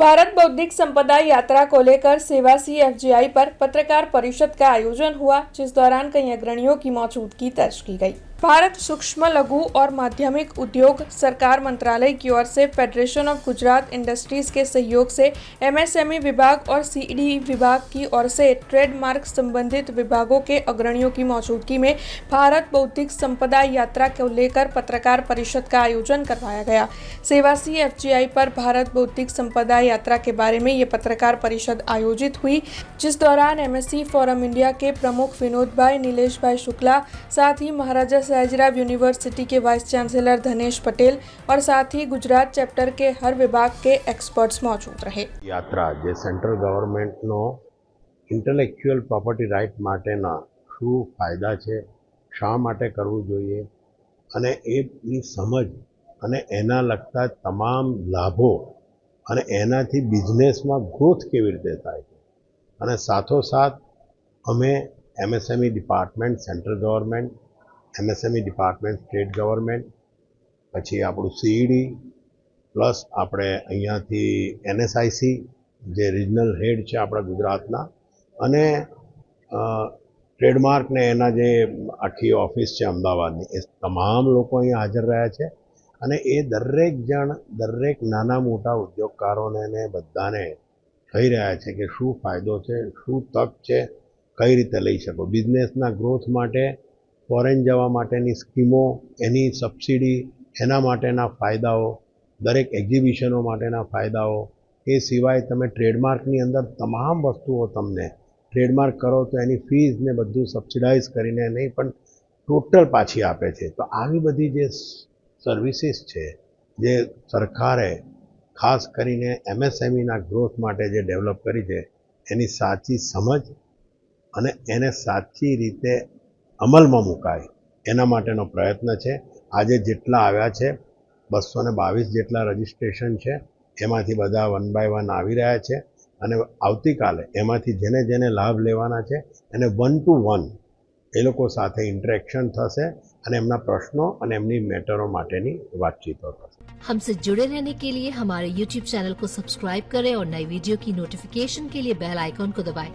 भारत बौद्धिक संपदा यात्रा को लेकर सेवासी एफजीआई पर पत्रकार परिषद का आयोजन हुआ, जिस दौरान कई अग्रणियों की मौजूदगी दर्ज की गई। भारत सूक्ष्म लघु और माध्यमिक उद्योग सरकार मंत्रालय की ओर से फेडरेशन ऑफ गुजरात इंडस्ट्रीज के सहयोग से एमएसएमई विभाग और सीईडी विभाग की ओर से ट्रेडमार्क संबंधित विभागों के अग्रणियों की मौजूदगी में भारत बौद्धिक संपदा यात्रा को लेकर पत्रकार परिषद का आयोजन करवाया गया। सेवासी एफजीआई पर भारत बौद्धिक संपदा यात्रा के बारे में ये पत्रकार परिषद आयोजित हुई, जिस दौरान एमएससी फोरम इंडिया के प्रमुख विनोद भाई, नीलेश भाई शुक्ला, साथ ही महाराजा सयाजीराव यूनिवर्सिटी के वाइस चांसलर धनेश पटेल और साथ ही गुजरात चैप्टर के हर विभाग के एक्सपर्ट्स मौजूद रहे। यात्रा જે સેન્ટ્રલ ગવર્મેન્ટનો ઇન્ટેલેક્ચ્યુઅલ પ્રોપર્ટી રાઇટ માટેના શું ફાયદા છે, શા માટે કરવું જોઈએ અને એની સમજ અને એના લગતા તમામ લાભો અને એનાથી બિઝનેસમાં ગ્રોથ કેવી રીતે થાય છે અને સાથોસાથ અમે MSME department central government, MSME department state government, પછી આપણું સીઈડી પ્લસ આપણે અહીંયાથી એનએસઆઈસી જે રિજનલ હેડ છે આપણા ગુજરાતના અને ટ્રેડમાર્ક ને એના જે આખી ઓફિસ છે અમદાવાદની, એ તમામ લોકો અહીં હાજર રહ્યા છે અને એ દરેક જણ દરેક નાના મોટા ઉદ્યોગકારોને ને બધાને કહી રહ્યા છે કે શું ફાયદો છે, શું તક છે, કઈ રીતે લઈ શકો બિઝનેસના ગ્રોથ માટે, ફોરેન જવા માટેની સ્કીમો, એની સબસિડી, એના માટેના ફાયદાઓ, દરેક એક્ઝિબિશનો માટેના ફાયદાઓ, એ સિવાય તમે ટ્રેડમાર્કની અંદર તમામ વસ્તુઓ તમને ટ્રેડમાર્ક કરો તો એની ફીઝ ને બધું સબસિડાઇઝ કરીને નહીં પણ ટોટલ પાછી આપે છે। તો આવી બધી જે સર્વિસીસ છે જે સરકારે ખાસ કરીને એમએસએમઈના ગ્રોથ માટે જે ડેવલપ કરી છે એની સાચી સમજ અને એને સાચી રીતે અમલમાં મુકાય એના માટેનો પ્રયત્ન છે। આજે જેટલા આવ્યા છે 222 જેટલા રજિસ્ટ્રેશન છે, એમાંથી બધા 1 by 1 આવી રહ્યા છે અને આવતીકાલે એમાંથી જેને જેને લાભ લેવાના છે એને 1 to 1 એ લોકો સાથે ઇન્ટરેક્શન થશે અને એમના પ્રશ્નો અને એમની મેટરો માટેની વાતચીતો થશે। हमसे जुड़े रहने के लिए हमारे YouTube चैनल को सब्सक्राइब करें और नई वीडियो की नोटिफिकेशन के लिए बेल आइकॉन को दबाएं।